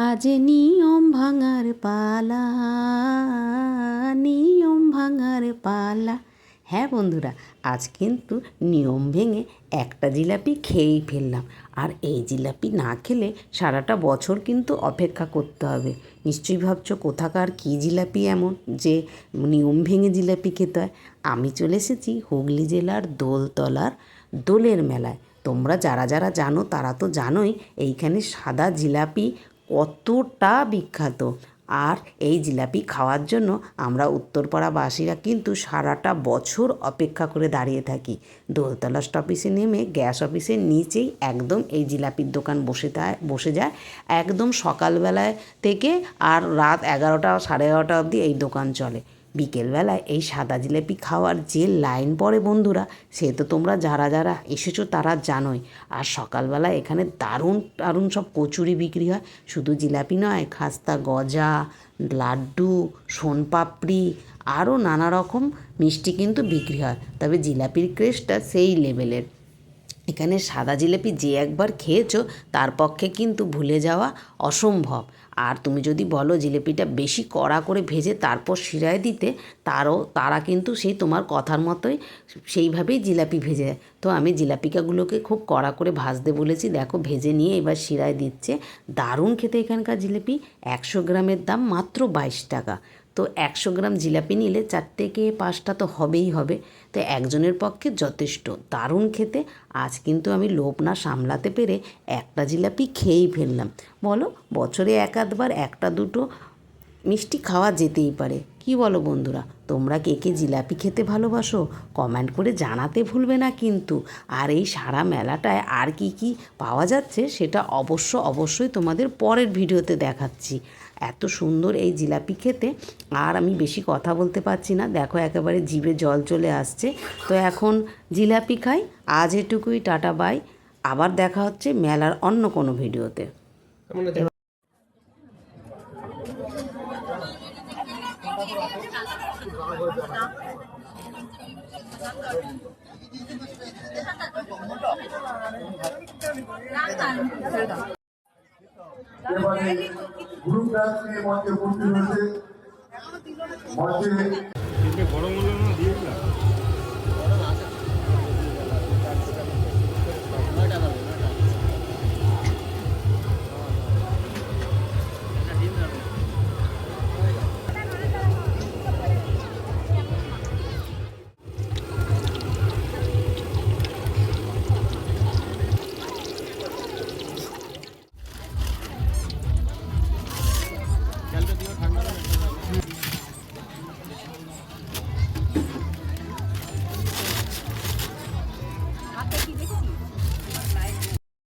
আজ নিয়ম ভাঙার পালা, নিয়ম ভাঙার পালা। হ্যাঁ বন্ধুরা, আজ কিন্তু নিয়ম ভেঙে একটা জিলাপি খেয়েই ফেললাম। আর এই জিলাপি না খেলে সারাটা বছর কিন্তু অপেক্ষা করতে হবে। নিশ্চয়ই ভাবছো কোথাকার কী জিলাপি এমন যে নিয়ম ভেঙে জিলাপি খেতে হয়। আমি চলে এসেছি হুগলি জেলার দোলতলার দোলের মেলায়। তোমরা যারা যারা জানো তারা তো জানোই এইখানে সাদা জিলাপি কতটা বিখ্যাত। আর এই জিলাপি খাওয়ার জন্য আমরা উত্তরপাড়াবাসীরা কিন্তু সারাটা বছর অপেক্ষা করে দাঁড়িয়ে থাকি। দোলতলা স্টপেজে নেমে গ্যাস অফিসের নিচেই একদম এই জিলাপির দোকান বসে যায় একদম সকালবেলায় থেকে, আর রাত 11টা 11:30 অবধি এই দোকান চলে। বিকেলবেলায় এই সাদা জিলাপি খাওয়ার যে লাইন পড়ে বন্ধুরা, সে তো তোমরা যারা যারা এসেছো তারা জানোই। আর সকালবেলা এখানে দারুণ দারুণ সব কচুরি বিক্রি হয়। শুধু জিলাপি নয়, খাস্তা গজা, লাড্ডু, সোনপাপড়ি, আরও নানা রকম মিষ্টি কিন্তু বিক্রি হয়। তবে জিলাপির ক্রেজটা সেই লেভেলের। এখানে সাদা জিলাপি যে একবার খেয়েছো তার পক্ষে কিন্তু ভুলে যাওয়া অসম্ভব। আর তুমি যদি বলো জিলিপিটা বেশি কড়া করে ভেজে তারপর শিরায় দিতে, তারা কিন্তু সেই তোমার কথার মতোই সেইভাবেই জিলাপি ভেজে দেয়। তো আমি জিলাপিকাগুলোকে খুব কড়া করে ভাজতে বলেছি, দেখো ভেজে নিয়ে এবার শিরায় দিচ্ছে। দারুণ খেতে এখানকার জিলিপি। 100 গ্রামের দাম মাত্র 22 টাকা। তো 100 গ্রাম জিলাপি নিলে 4 থেকে 5টা তো হবেই হবে। তো একজনের পক্ষে যথেষ্ট। দারুণ খেতে। আজ কিন্তু আমি লোভ না সামলাতে পেরে একটা জিলাপি খেয়েই ফেললাম। বলো, বছরে এক আধবার একটা দুটো মিষ্টি খাওয়া যেতেই পারে, কি বলো বন্ধুরা? তোমরা কে কে জিলাপি খেতে ভালোবাসো কমেন্ট করে জানাতে ভুলবে না কিন্তু। আর এই সারা মেলাটায় আর কি কি পাওয়া যাচ্ছে সেটা অবশ্যই তোমাদের পরের ভিডিওতে দেখাচ্ছি। এত সুন্দর এই জিলাপি খেতে। আর আমি বেশি কথা বলতে পারছি না, দেখো একেবারে জিভে জল চলে আসছে। তো এখন জিলাপি খাই। আজ এটুকুই, টাটা বাই। আবার দেখা হচ্ছে মেলার অন্য কোনো ভিডিওতে। এবারে গ্রুপ ডান্স নিয়ে মঞ্চে উপস্থিত হয়েছে। মঞ্চে